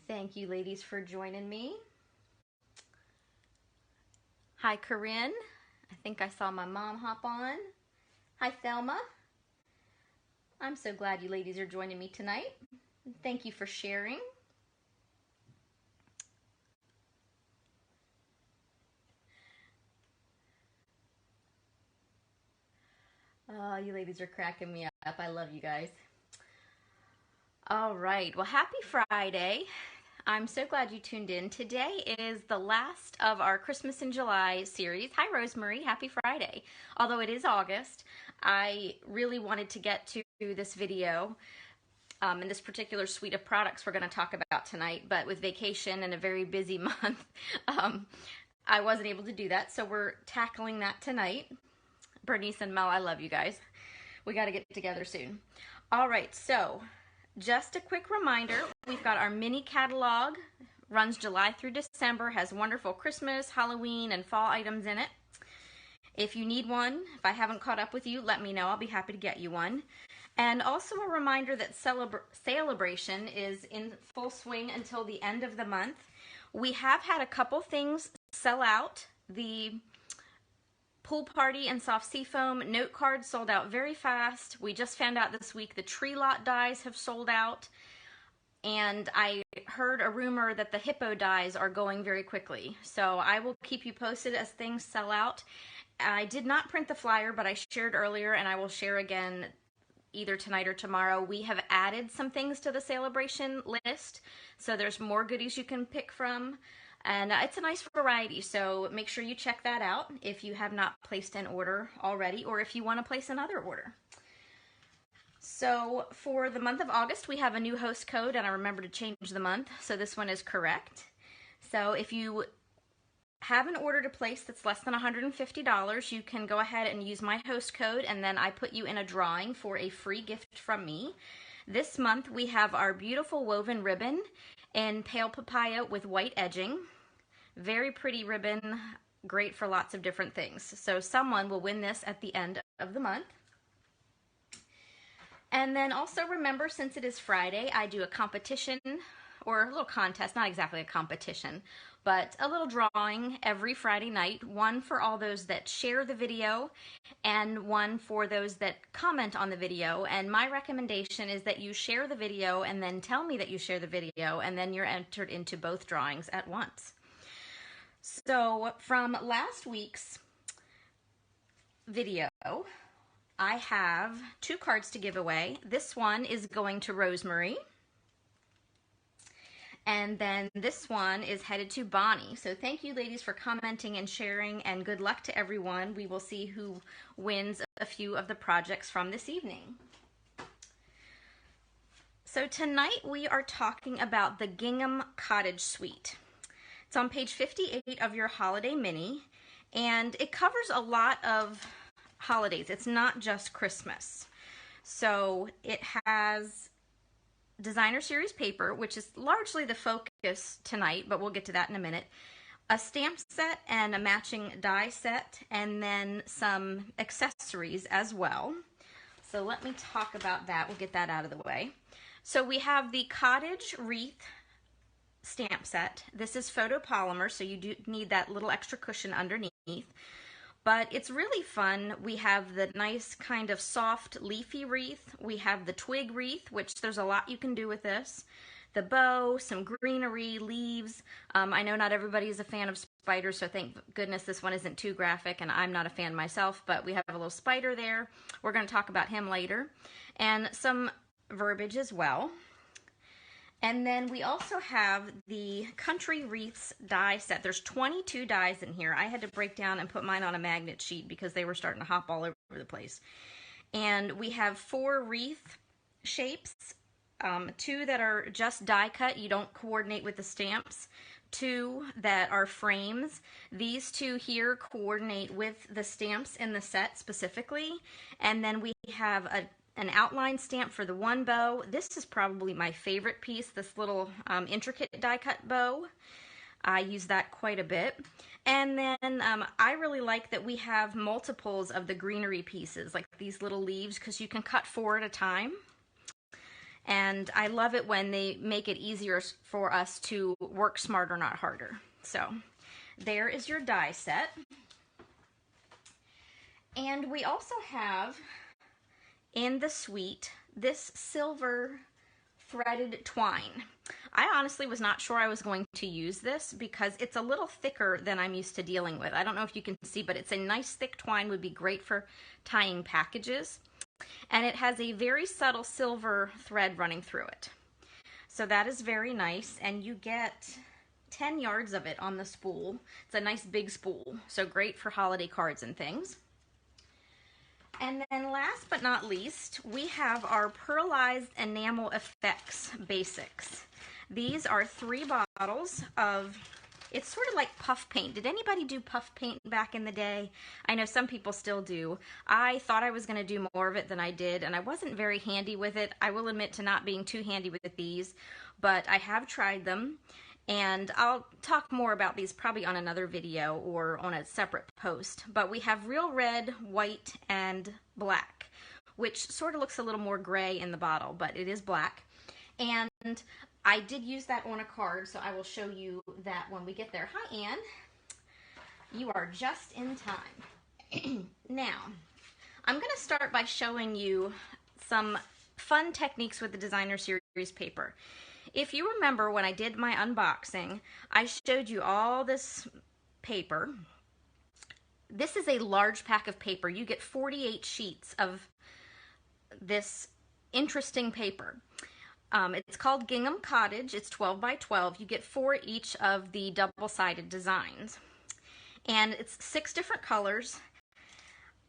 Thank you, ladies, for joining me. Hi, Corinne. I think I saw my mom hop on. Hi, Thelma. I'm so glad you ladies are joining me tonight. Thank you for sharing. Oh, you ladies are cracking me up. I love you guys. All right. Well, happy Friday. I'm so glad you tuned in. Today is the last of our Christmas in July series. Hi, Rosemary. Happy Friday. Although it is August, I really wanted to get to this video in this particular suite of products we're going to talk about tonight, but with vacation and a very busy month, I wasn't able to do that, so we're tackling that tonight. Bernice and Mel, I love you guys. We got to get together soon. All right, so just a quick reminder, we've got our mini catalog, runs July through December, has wonderful Christmas, Halloween, and fall items in it. If you need one, if I haven't caught up with you, let me know. I'll be happy to get you one. And also a reminder that celebration is in full swing until the end of the month. We have had a couple things sell out. The pool party and soft seafoam note cards sold out very fast. We just found out this week the tree lot dies have sold out. And I heard a rumor that the hippo dies are going very quickly. So I will keep you posted as things sell out. I did not print the flyer, but I shared earlier, and I will share again either tonight or tomorrow. We have added some things to the celebration list, so there's more goodies you can pick from, and it's a nice variety, so make sure you check that out if you have not placed an order already, or if you want to place another order. So for the month of August, we have a new host code, and I remember to change the month, so this one is correct. So if you have an order to place that's less than $150, you can go ahead and use my host code, and then I put you in a drawing for a free gift from me. This month we have our beautiful woven ribbon in pale papaya with white edging. Very pretty ribbon, great for lots of different things. So someone will win this at the end of the month. And then also remember, since it is Friday, I do a competition or a little contest, not exactly a competition, but a little drawing every Friday night, one for all those that share the video and one for those that comment on the video. And my recommendation is that you share the video and then tell me that you share the video, and then you're entered into both drawings at once. So from last week's video, I have 2 cards to give away. This one is going to Rosemary. And then this one is headed to Bonnie. So thank you, ladies, for commenting and sharing, and good luck to everyone. We will see who wins a few of the projects from this evening. So tonight we are talking about the Gingham Cottage Suite. It's on page 58 of your holiday mini, and it covers a lot of holidays. It's not just Christmas. So it has designer series paper, which is largely the focus tonight, but we'll get to that in a minute. A stamp set and a matching die set, and then some accessories as well. So let me talk about that. We'll get that out of the way. So we have the Cottage Wreath stamp set. This is photopolymer, so you do need that little extra cushion underneath. But it's really fun. We have the nice kind of soft leafy wreath. We have the twig wreath, which there's a lot you can do with this. The bow, some greenery, leaves. I know not everybody is a fan of spiders, so thank goodness this one isn't too graphic, and I'm not a fan myself, but we have a little spider there. We're going to talk about him later. And some verbiage as well. And then we also have the Country Wreaths die set. There's 22 dies in here. I had to break down and put mine on a magnet sheet because they were starting to hop all over the place. And we have 4 wreath shapes, 2 that are just die cut. You don't coordinate with the stamps. 2 that are frames. These 2 here coordinate with the stamps in the set specifically. And then we have an outline stamp for the one bow. This is probably my favorite piece, this little intricate die cut bow. I use that quite a bit. And then I really like that we have multiples of the greenery pieces, like these little leaves, because you can cut 4 at a time. And I love it when they make it easier for us to work smarter, not harder. So there is your die set. And we also have in the suite this silver threaded twine. I honestly was not sure I was going to use this because it's a little thicker than I'm used to dealing with. I don't know if you can see, but it's a nice thick twine, would be great for tying packages. And it has a very subtle silver thread running through it. So that is very nice, and you get 10 yards of it on the spool. It's a nice big spool, so great for holiday cards and things. And then last but not least, we have our Pearlized Enamel Effects Basics. These are 3 bottles of, it's sort of like puff paint. Did anybody do puff paint back in the day? I know some people still do. I thought I was going to do more of it than I did, and I wasn't very handy with it. I will admit to not being too handy with these, but I have tried them. And I'll talk more about these probably on another video or on a separate post. But we have real red, white, and black, which sort of looks a little more gray in the bottle, but it is black. And I did use that on a card, so I will show you that when we get there. Hi, Anne. You are just in time. Now, I'm going to start by showing you some fun techniques with the Designer Series paper. If you remember when I did my unboxing, I showed you all this paper. This is a large pack of paper. You get 48 sheets of this interesting paper. It's called Gingham Cottage. It's 12 by 12. You get 4 each of the double-sided designs. And it's 6 different colors.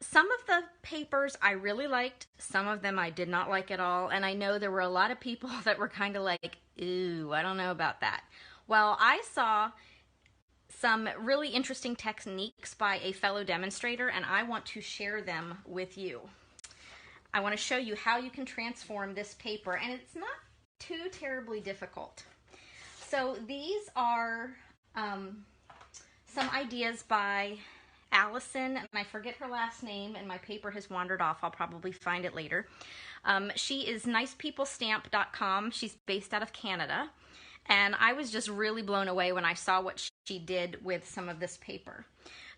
Some of the papers I really liked, some of them I did not like at all, and I know there were a lot of people that were kind of like, ooh, I don't know about that. Well, I saw some really interesting techniques by a fellow demonstrator, and I want to share them with you. I want to show you how you can transform this paper, and it's not too terribly difficult. So these are some ideas by Allison, and I forget her last name, and my paper has wandered off. I'll probably find it later. She is nicepeoplestamp.com. She's based out of Canada, and I was just really blown away when I saw what she did with some of this paper.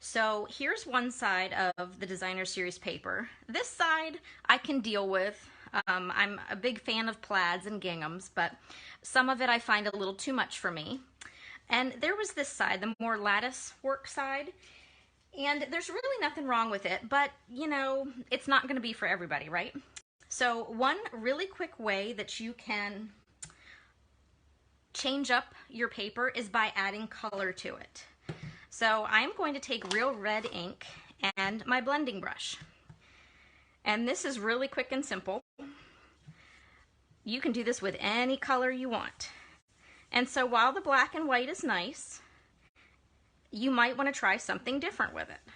So here's one side of the Designer Series paper. This side I can deal with. I'm a big fan of plaids and ginghams, but some of it I find a little too much for me. And there was this side, the more lattice work side. And there's really nothing wrong with it, but, you know, it's not going to be for everybody, right? So one really quick way that you can change up your paper is by adding color to it. So I'm going to take real red ink and my blending brush. And this is really quick and simple. You can do this with any color you want. And so while the black and white is nice, you might want to try something different with it.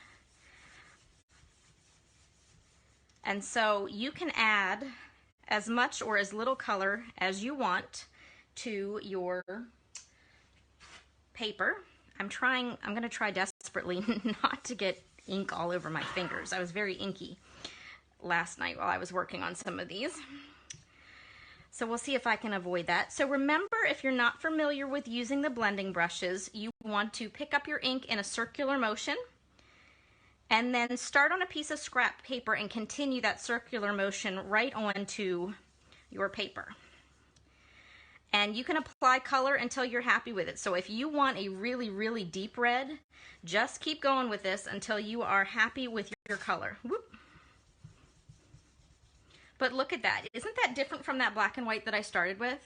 And so you can add as much or as little color as you want to your paper. I'm going to try desperately not to get ink all over my fingers. I was very inky last night while I was working on some of these. So we'll see if I can avoid that. So remember, if you're not familiar with using the blending brushes, you want to pick up your ink in a circular motion and then start on a piece of scrap paper and continue that circular motion right onto your paper. And you can apply color until you're happy with it. So if you want a really, really deep red, just keep going with this until you are happy with your color. Whoop. But look at that. Isn't that different from that black and white that I started with?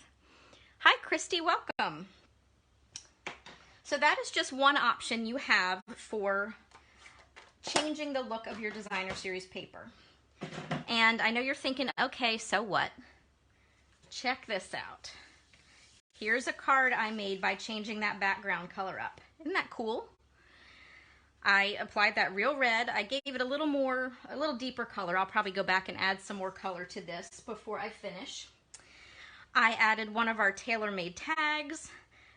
Hi, Christy. Welcome. So that is just one option you have for changing the look of your Designer Series paper. And I know you're thinking, okay, so what? Check this out. Here's a card I made by changing that background color up. Isn't that cool? I applied that real red. I gave it a little deeper color. I'll probably go back and add some more color to this before I finish. I added one of our tailor-made tags,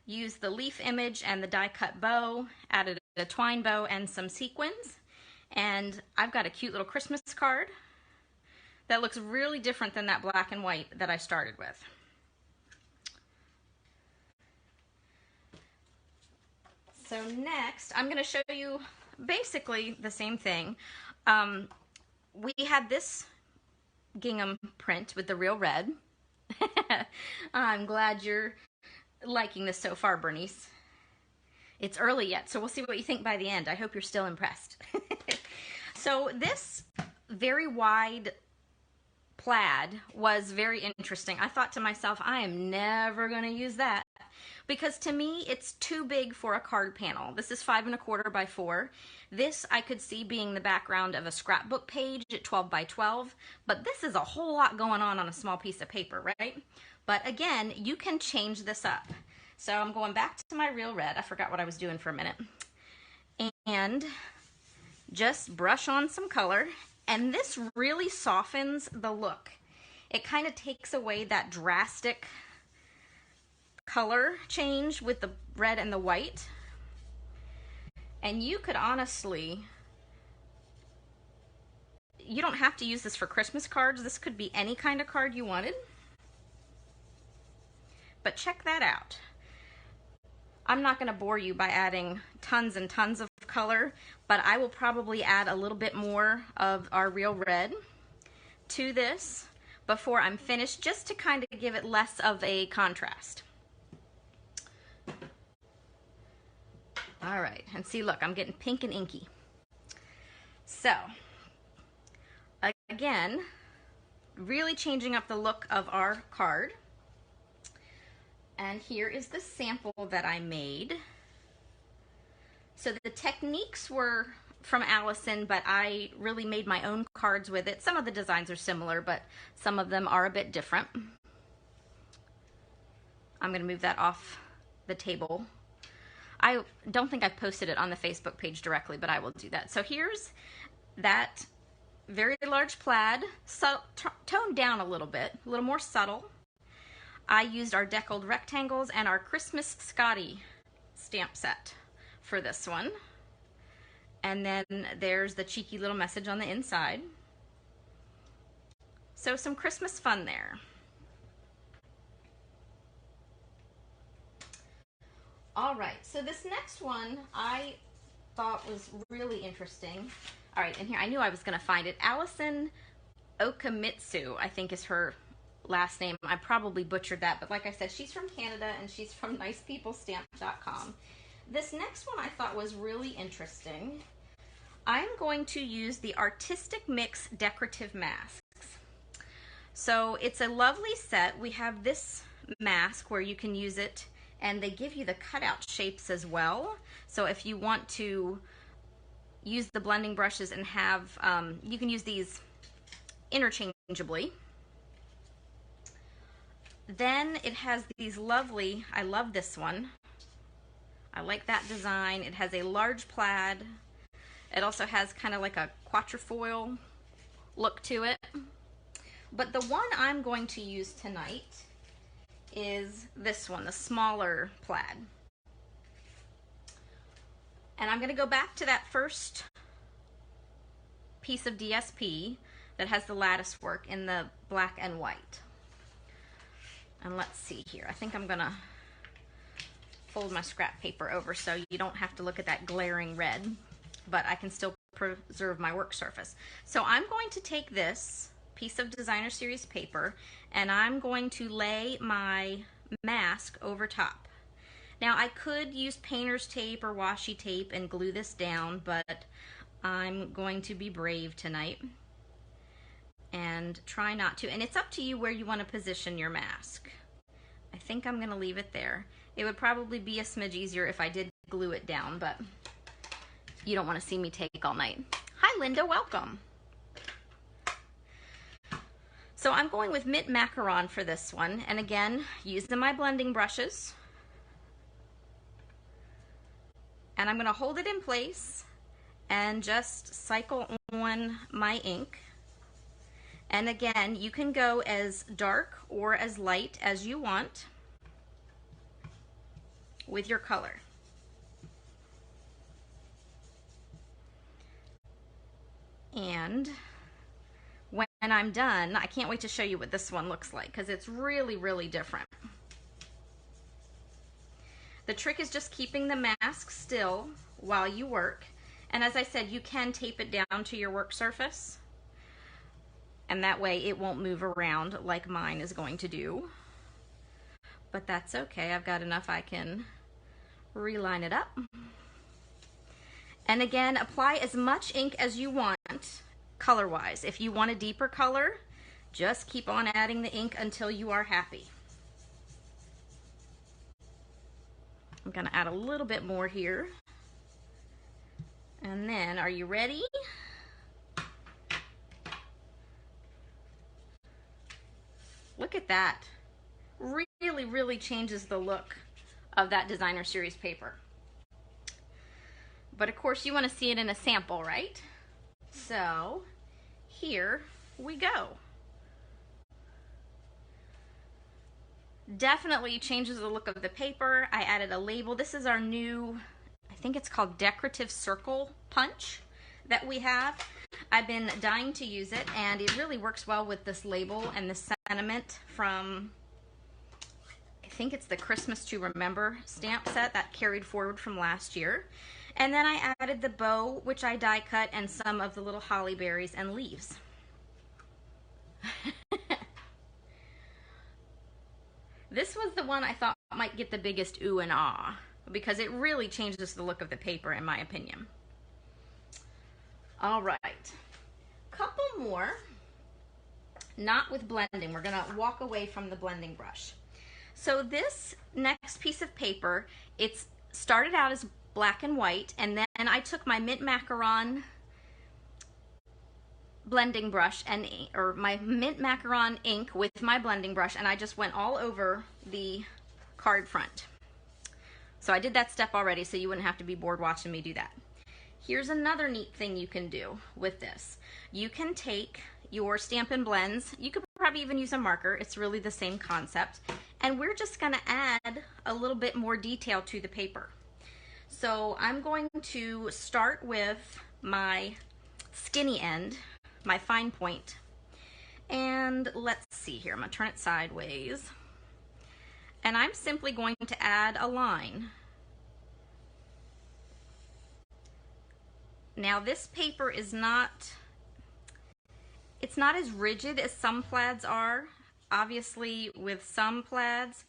used the leaf image and the die-cut bow, added a twine bow and some sequins, and I've got a cute little Christmas card. that looks really different than that black and white that I started with. So next, I'm going to show you basically the same thing. We had this gingham print with the real red. I'm glad you're liking this so far, Bernice. It's early yet, so we'll see what you think by the end. I hope you're still impressed. So this very wide plaid was very interesting. I thought to myself, I am never going to use that, because to me it's too big for a card panel. This is 5 1/4 by 4. This I could see being the background of a scrapbook page at 12 by 12, but this is a whole lot going on a small piece of paper, right? But again, you can change this up. So I'm going back to my real red. I forgot what I was doing for a minute. And just brush on some color. And this really softens the look. It kind of takes away that drastic color change with the red and the white. And you could honestly, you don't have to use this for Christmas cards. This could be any kind of card you wanted. But check that out. I'm not going to bore you by adding tons and tons of color, but I will probably add a little bit more of our real red to this before I'm finished, just to kind of give it less of a contrast. All right, and see, look, I'm getting pink and inky. So, again, really changing up the look of our card. And here is the sample that I made. So the techniques were from Allison, but I really made my own cards with it. Some of the designs are similar, but some of them are a bit different. I'm going to move that off the table. I don't think I've posted it on the Facebook page directly, but I will do that. So here's that very large plaid, so toned down a little more subtle. I used our deckled rectangles and our Christmas Scotty stamp set for this one. And then there's the cheeky little message on the inside. So some Christmas fun there. All right, so this next one I thought was really interesting. All right, and here I knew I was going to find it. Allison Okamitsu, I think is her last name. I probably butchered that, but like I said, she's from Canada and she's from nicepeoplestamp.com. This next one I thought was really interesting. I'm going to use the Artistic Mix Decorative Masks. So it's a lovely set. We have this mask where you can use it, and they give you the cutout shapes as well. So if you want to use the blending brushes and have, you can use these interchangeably. Then it has these lovely, I love this one. I like that design. It has a large plaid. It also has kind of like a quatrefoil look to it. But the one I'm going to use tonight is this one, the smaller plaid. And I'm going to go back to that first piece of DSP that has the lattice work in the black and white. And let's see here. I think I'm going to fold my scrap paper over so you don't have to look at that glaring red, but I can still preserve my work surface. So I'm going to take this piece of Designer Series paper and I'm going to lay my mask over top. Now I could use painter's tape or washi tape and glue this down, but I'm going to be brave tonight and try not to. And it's up to you where you want to position your mask. I think I'm going to leave it there. It would probably be a smidge easier if I did glue it down, but you don't want to see me take all night. Hi Linda, welcome. So I'm going with mint macaron for this one, and again, using my blending brushes. And I'm going to hold it in place and just cycle on my ink. And again, you can go as dark or as light as you want with your color. And when I'm done, I can't wait to show you what this one looks like because it's really, really different. The trick is just keeping the mask still while you work. And as I said, you can tape it down to your work surface. And that way it won't move around like mine is going to do. But that's okay. I've got enough I can reline it up. And again, apply as much ink as you want color-wise. If you want a deeper color, just keep on adding the ink until you are happy. I'm going to add a little bit more here. And then, are you ready? Look at that. Really, really changes the look of that designer series paper. But of course you want to see it in a sample, right? So here we go. Definitely changes the look of the paper. I added a label. This is our new, I think it's called decorative circle punch that we have. I've been dying to use it, and it really works well with this label and the sentiment from, I think it's the Christmas to Remember stamp set that carried forward from last year. And then I added the bow, which I die cut, and some of the little holly berries and leaves. This was the one I thought might get the biggest ooh and ah, because it really changes the look of the paper, in my opinion. All right, couple more, not with blending. We're gonna walk away from the blending brush. So this next piece of paper, it's started out as black and white, and then I took my mint macaron blending brush and or my mint macaron ink with my blending brush, and I just went all over the card front. So I did that step already, so you wouldn't have to be bored watching me do that. Here's another neat thing you can do with this. You can take your Stampin' Blends, you could probably even use a marker, it's really the same concept, and we're just gonna add a little bit more detail to the paper. So I'm going to start with my skinny end, my fine point, and let's see here, I'm gonna turn it sideways, and I'm simply going to add a line. Now this paper is not, it's not as rigid as some plaids are. Obviously with some plaids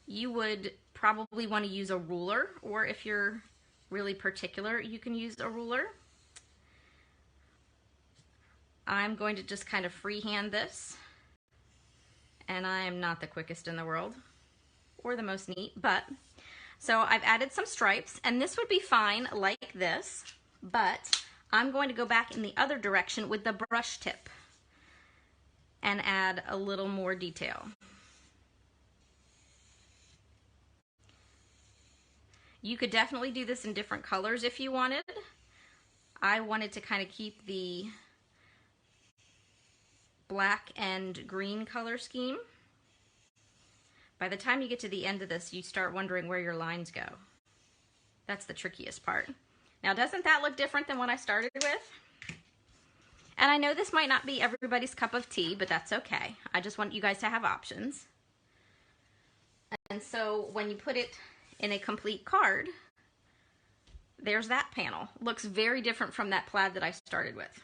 you would probably want to use a ruler, or if you're really particular you can use a ruler. I'm going to just kind of freehand this, and I am not the quickest in the world or the most neat, but so I've added some stripes, and this would be fine like this, but I'm going to go back in the other direction with the brush tip and add a little more detail. You could definitely do this in different colors if you wanted. I wanted to kind of keep the black and green color scheme. By the time you get to the end of this, you start wondering where your lines go. That's the trickiest part. Now, doesn't that look different than what I started with? And I know this might not be everybody's cup of tea, but that's okay. I just want you guys to have options. And so when you put it in a complete card, there's that panel. Looks very different from that plaid that I started with.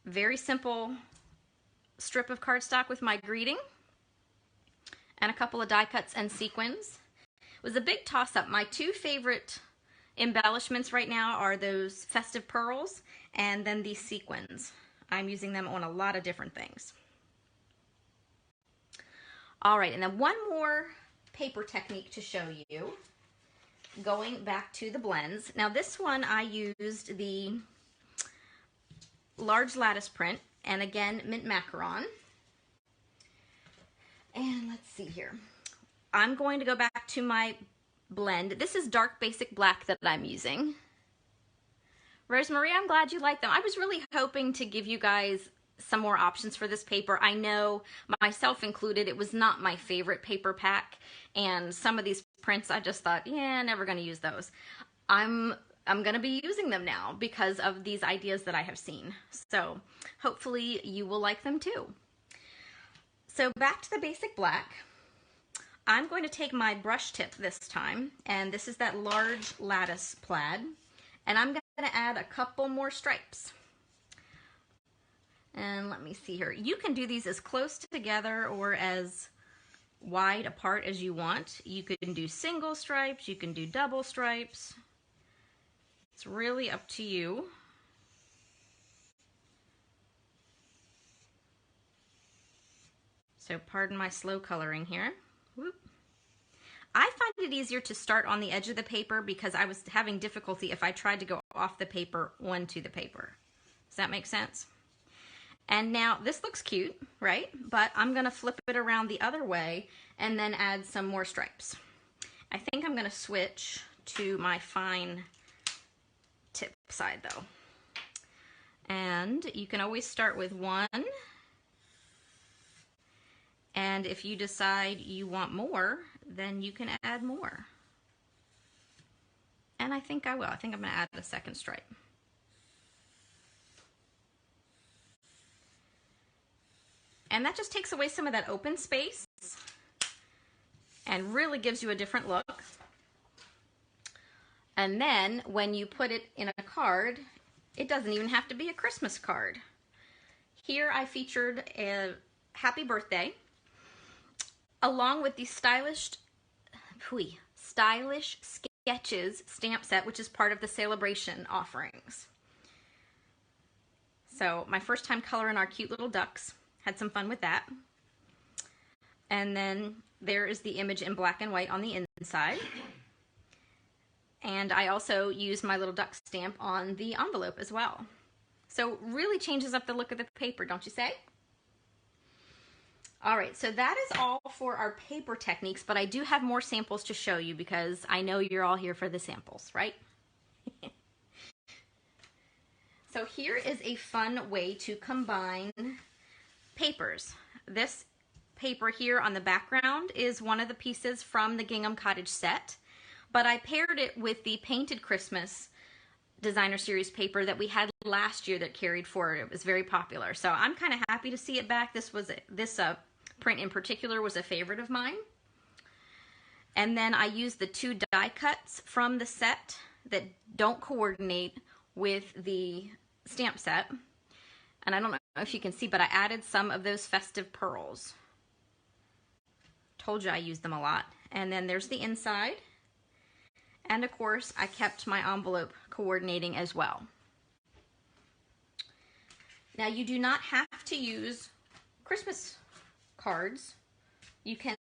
Very simple strip of cardstock with my greeting and a couple of die cuts and sequins. It was a big toss-up. My two favorite embellishments right now are those festive pearls and then these sequins. I'm using them on a lot of different things. All right, and then one more paper technique to show you, going back to the blends. Now this one I used the large lattice print, and again, mint macaron. And let's see here. I'm going to go back to my blend. This is dark basic black that I'm using. Rosemary, I'm glad you like them. I was really hoping to give you guys some more options for this paper. I know, myself included, it was not my favorite paper pack, and some of these prints I just thought, yeah, never gonna use those. I'm I'm going to be using them now because of these ideas that I have seen. So hopefully you will like them too. So back to the basic black. I'm going to take my brush tip this time, and this is that large lattice plaid, and I'm going to add a couple more stripes. And let me see here. You can do these as close together or as wide apart as you want. You can do single stripes, you can do double stripes. It's really up to you. So pardon my slow coloring here. Whoop. I find it easier to start on the edge of the paper because I was having difficulty if I tried to go off the paper onto the paper. Does that make sense? And now this looks cute, right? But I'm gonna flip it around the other way and then add some more stripes. I think I'm gonna switch to my fine tip side though. And you can always start with one. And if you decide you want more, then you can add more. And I think I will. I think I'm gonna add a second stripe. And that just takes away some of that open space and really gives you a different look. And then when you put it in a card, it doesn't even have to be a Christmas card. Here I featured a happy birthday along with the stylish sketches stamp set, which is part of the celebration offerings. So my first time coloring our cute little ducks. Had some fun with that. And then there is the image in black and white on the inside. And I also used my little duck stamp on the envelope as well. So really changes up the look of the paper, don't you say? All right, so that is all for our paper techniques, but I do have more samples to show you because I know you're all here for the samples, right? So here is a fun way to combine papers. This paper here on the background is one of the pieces from the Gingham Cottage set, but I paired it with the Painted Christmas designer series paper that we had last year that carried forward. It was very popular, so I'm kind of happy to see it back. This print in particular was a favorite of mine. And then I used the two die cuts from the set that don't coordinate with the stamp set. And I don't know if you can see, but I added some of those festive pearls. Told you I used them a lot. And then there's the inside. And of course, I kept my envelope coordinating as well. Now you do not have to use Christmas cards. You can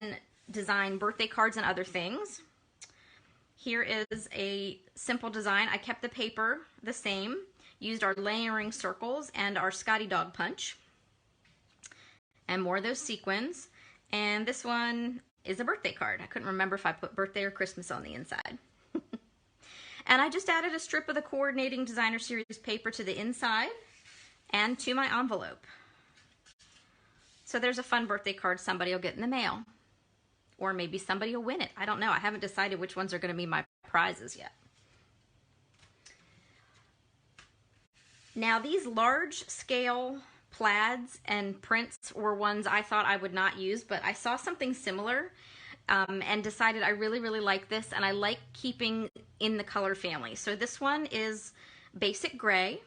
design birthday cards and other things. Here is a simple design. I kept the paper the same. Used our layering circles and our Scotty Dog punch. And more of those sequins. And this one is a birthday card. I couldn't remember if I put birthday or Christmas on the inside. And I just added a strip of the coordinating designer series paper to the inside and to my envelope. So there's a fun birthday card somebody will get in the mail. Or maybe somebody will win it. I don't know. I haven't decided which ones are going to be my prizes yet. Now these large scale plaids and prints were ones I thought I would not use, but I saw something similar and decided I really, really like this, and I like keeping in the color family. So this one is basic gray,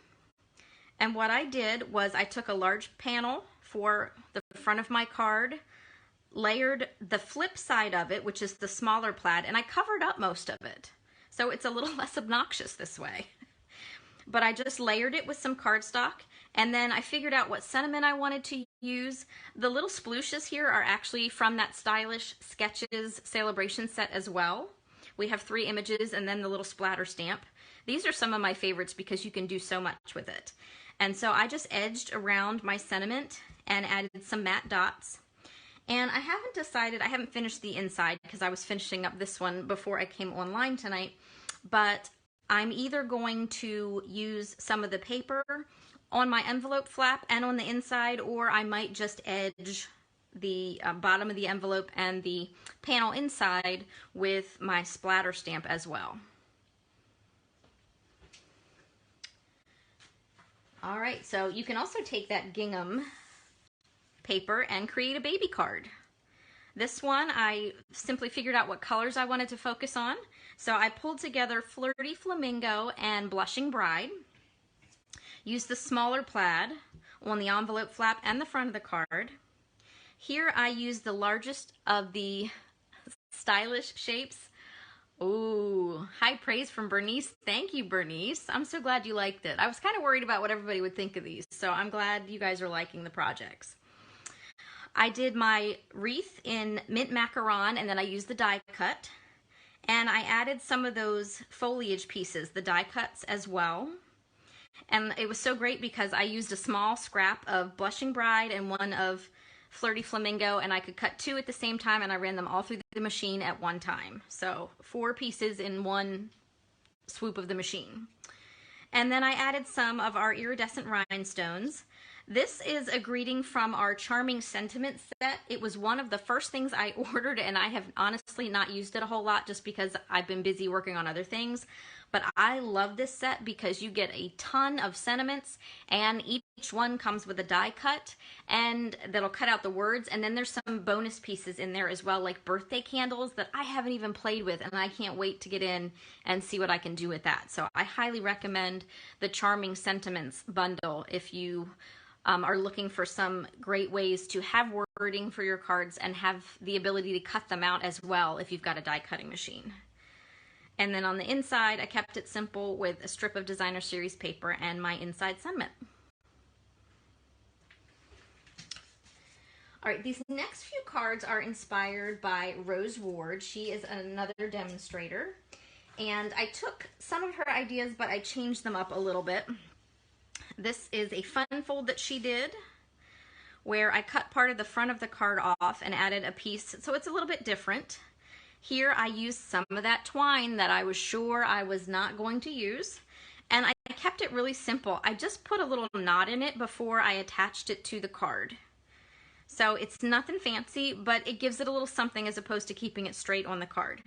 and what I did was I took a large panel for the front of my card, layered the flip side of it, which is the smaller plaid, and I covered up most of it. So it's a little less obnoxious this way. But I just layered it with some cardstock, and then I figured out what sentiment I wanted to use. The little splooshes here are actually from that Stylish Sketches celebration set as well. We have 3 images and then the little splatter stamp. These are some of my favorites because you can do so much with it. And so I just edged around my sentiment and added some matte dots. And I haven't decided, I haven't finished the inside because I was finishing up this one before I came online tonight, but I'm either going to use some of the paper on my envelope flap and on the inside, or I might just edge the bottom of the envelope and the panel inside with my splatter stamp as well. All right, so you can also take that gingham paper and create a baby card. This one, I simply figured out what colors I wanted to focus on. So I pulled together Flirty Flamingo and Blushing Bride. Used the smaller plaid on the envelope flap and the front of the card. Here I used the largest of the stylish shapes. Ooh, high praise from Bernice. Thank you, Bernice. I'm so glad you liked it. I was kind of worried about what everybody would think of these, so I'm glad you guys are liking the projects. I did my wreath in mint macaron, and then I used the die cut. And I added some of those foliage pieces, the die cuts as well. And it was so great because I used a small scrap of Blushing Bride and one of Flirty Flamingo, and I could cut two at the same time, and I ran them all through the machine at one time. So 4 pieces in one swoop of the machine. And then I added some of our iridescent rhinestones. This is a greeting from our Charming Sentiment set. It was one of the first things I ordered, and I have honestly not used it a whole lot just because I've been busy working on other things. But I love this set because you get a ton of sentiments, and each one comes with a die cut, and that'll cut out the words. And then there's some bonus pieces in there as well, like birthday candles that I haven't even played with, and I can't wait to get in and see what I can do with that. So I highly recommend the Charming Sentiments bundle if you are looking for some great ways to have wording for your cards and have the ability to cut them out as well if you've got a die cutting machine. And then on the inside, I kept it simple with a strip of designer series paper and my inside sentiment. All right, these next few cards are inspired by Rose Ward. She is another demonstrator. And I took some of her ideas, but I changed them up a little bit. This is a fun fold that she did where I cut part of the front of the card off and added a piece, so it's a little bit different. Here I used some of that twine that I was sure I was not going to use, and I kept it really simple. I just put a little knot in it before I attached it to the card. So it's nothing fancy, but it gives it a little something as opposed to keeping it straight on the card.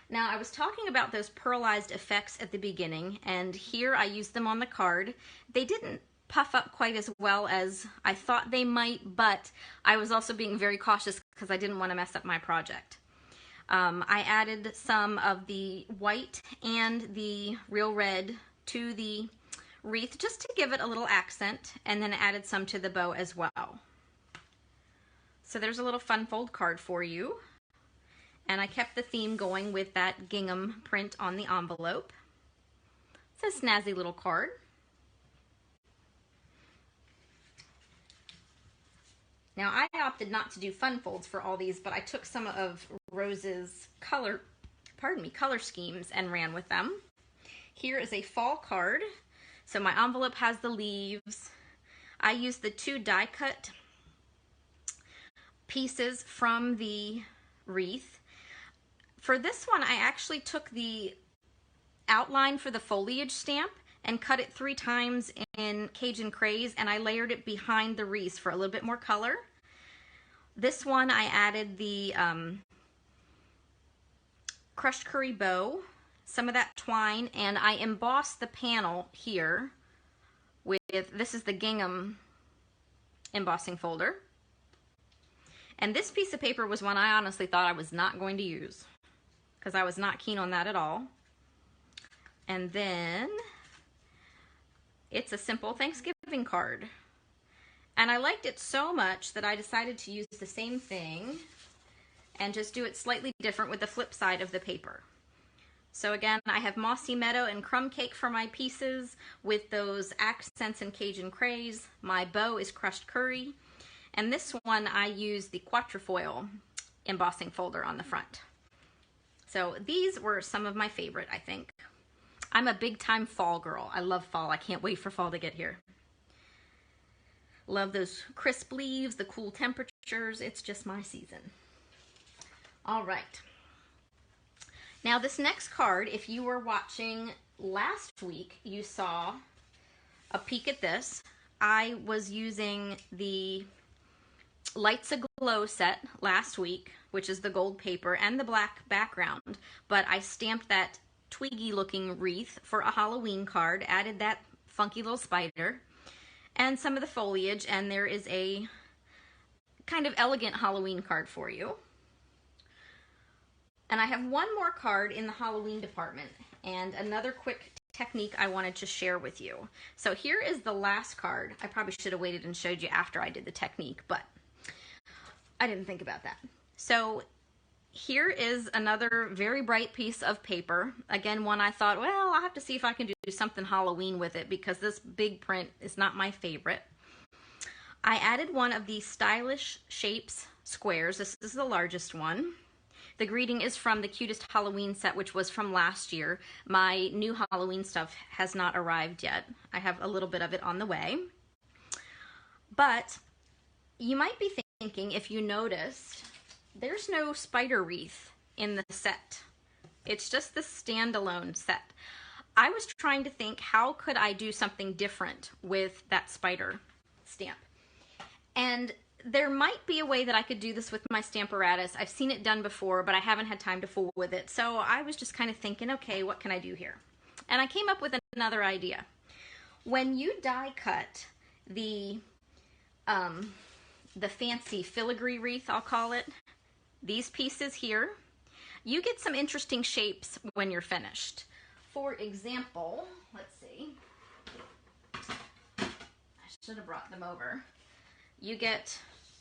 Now, I was talking about those pearlized effects at the beginning, and here I used them on the card. They didn't puff up quite as well as I thought they might, but I was also being very cautious because I didn't want to mess up my project. I added some of the white and the real red to the wreath just to give it a little accent, and then added some to the bow as well. So there's a little fun fold card for you. And I kept the theme going with that gingham print on the envelope. It's a snazzy little card. Now I opted not to do fun folds for all these, but I took some of Rose's color schemes and ran with them. Here is a fall card. So my envelope has the leaves. I used the 2 die cut pieces from the wreath. For this one, I actually took the outline for the foliage stamp and cut it 3 times in Cajun Craze, and I layered it behind the wreath for a little bit more color. This one, I added the crushed curry bow, some of that twine, and I embossed the panel here with, this is the gingham embossing folder. And this piece of paper was one I honestly thought I was not going to use, because I was not keen on that at all. And then it's a simple Thanksgiving card. And I liked it so much that I decided to use the same thing and just do it slightly different with the flip side of the paper. So again, I have Mossy Meadow and Crumb Cake for my pieces with those accents in Cajun Craze. My bow is crushed curry. And this one I use the quatrefoil embossing folder on the front. So these were some of my favorite, I think. I'm a big time fall girl. I love fall. I can't wait for fall to get here. Love those crisp leaves, the cool temperatures. It's just my season. All right. Now this next card, if you were watching last week, you saw a peek at this. I was using the Lights Aglow set last week, which is the gold paper and the black background, but I stamped that twiggy looking wreath for a Halloween card, added that funky little spider. and some of the foliage, and there is a kind of elegant Halloween card for you. And I have one more card in the Halloween department and another quick technique I wanted to share with you. So here is the last card. I probably should have waited and showed you after I did the technique, but I didn't think about that. So here is another very bright piece of paper. Again, one I thought, well, I'll have to see if I can do something Halloween with it because this big print is not my favorite. I added one of these stylish shapes squares. This is the largest one. The greeting is from the Cutest Halloween set, which was from last year. My new Halloween stuff has not arrived yet. I have a little bit of it on the way. But you might be thinking, if you noticed, there's no spider wreath in the set. It's just the standalone set. I was trying to think, how could I do something different with that spider stamp? And there might be a way that I could do this with my Stamparatus. I've seen it done before, but I haven't had time to fool with it. So I was just kind of thinking, okay, what can I do here? And I came up with another idea. When you die cut the fancy filigree wreath, I'll call it, these pieces here, you get some interesting shapes when you're finished. For example, let's see. I should have brought them over. You get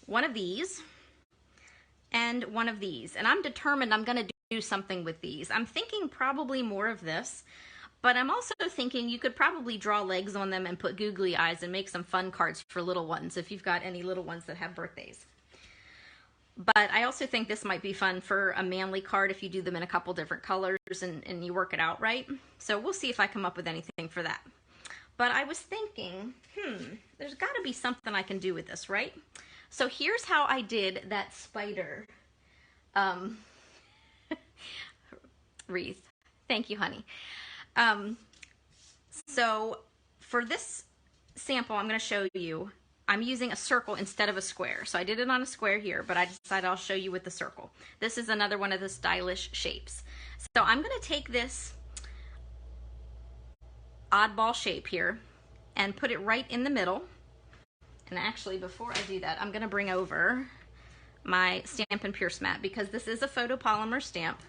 one of these and one of these. And I'm determined I'm going to do something with these. I'm thinking probably more of this, but I'm also thinking you could probably draw legs on them and put googly eyes and make some fun cards for little ones if you've got any little ones that have birthdays. But I also think this might be fun for a manly card if you do them in a couple different colors and you work it out right. So we'll see if I come up with anything for that. But I was thinking, there's got to be something I can do with this, right? So here's how I did that spider wreath. Thank you, honey. So for this sample, I'm going to show you, I'm using a circle instead of a square. So I did it on a square here, but I decided I'll show you with the circle. This is another one of the stylish shapes. So I'm going to take this oddball shape here and put it right in the middle. And actually, before I do that, I'm going to bring over my Stampin' Pierce mat because this is a photopolymer stamp.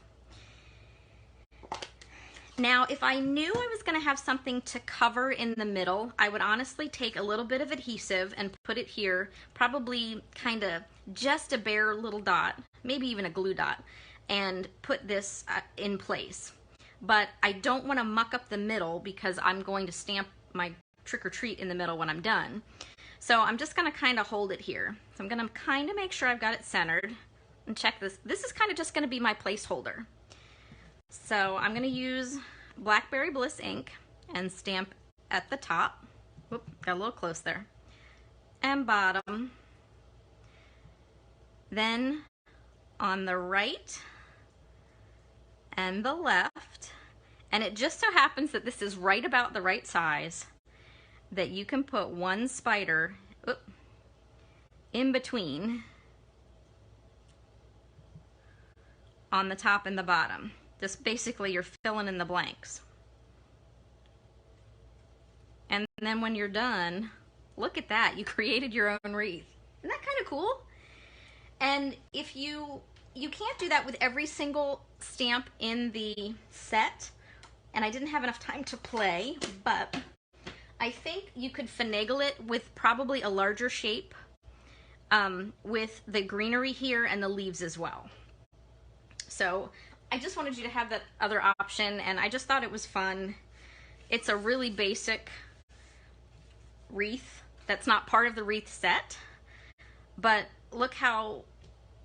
Now, if I knew I was going to have something to cover in the middle, I would honestly take a little bit of adhesive and put it here, probably kind of just a bare little dot, maybe even a glue dot, and put this in place. But I don't want to muck up the middle because I'm going to stamp my trick or treat in the middle when I'm done. So I'm just going to kind of hold it here. So I'm going to kind of make sure I've got it centered and check this. This is kind of just going to be my placeholder. So I'm going to use Blackberry Bliss ink and stamp at the top. Whoop, got a little close there. And bottom. Then on the right and the left. And it just so happens that this is right about the right size that you can put one spider in between on the top and the bottom. Just basically you're filling in the blanks. And then when you're done, look at that, you created your own wreath. Isn't that kind of cool? And if you can't do that with every single stamp in the set, and I didn't have enough time to play, but I think you could finagle it with probably a larger shape with the greenery here and the leaves as well. So I just wanted you to have that other option, and I just thought it was fun. It's a really basic wreath that's not part of the wreath set, but look how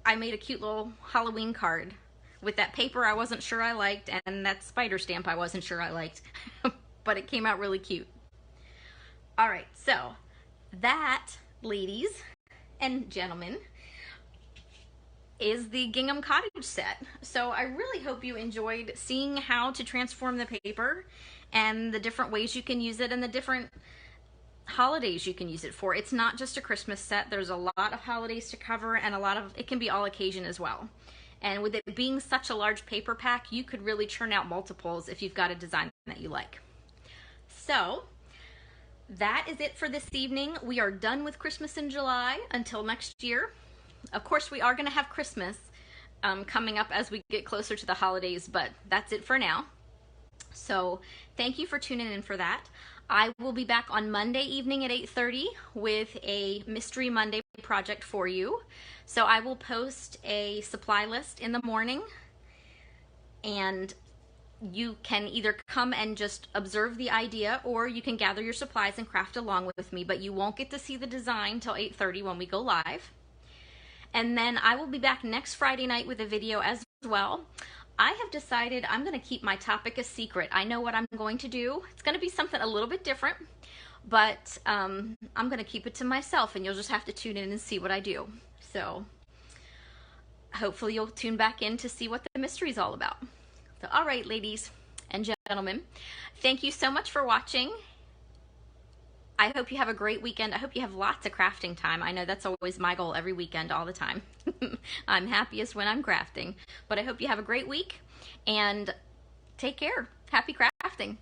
I made a cute little Halloween card with that paper I wasn't sure I liked and that spider stamp I wasn't sure I liked, but it came out really cute. All right, so that, ladies and gentlemen, is the Gingham Cottage set. So I really hope you enjoyed seeing how to transform the paper and the different ways you can use it and the different holidays you can use it for. It's not just a Christmas set. There's a lot of holidays to cover, and it can be all occasion as well. And with it being such a large paper pack, you could really churn out multiples if you've got a design that you like. So that is it for this evening. We are done with Christmas in July until next year. Of course, we are going to have Christmas coming up as we get closer to the holidays, but that's it for now. So thank you for tuning in for that. I will be back on Monday evening at 8:30 with a Mystery Monday project for you. So I will post a supply list in the morning, and you can either come and just observe the idea, or you can gather your supplies and craft along with me, but you won't get to see the design till 8:30 when we go live. And then I will be back next Friday night with a video as well. I have decided I'm going to keep my topic a secret. I know what I'm going to do. It's going to be something a little bit different, but I'm going to keep it to myself, and you'll just have to tune in and see what I do. So hopefully you'll tune back in to see what the mystery is all about. So, all right, ladies and gentlemen, thank you so much for watching. I hope you have a great weekend. I hope you have lots of crafting time. I know that's always my goal every weekend, all the time. I'm happiest when I'm crafting. But I hope you have a great week, and take care. Happy crafting.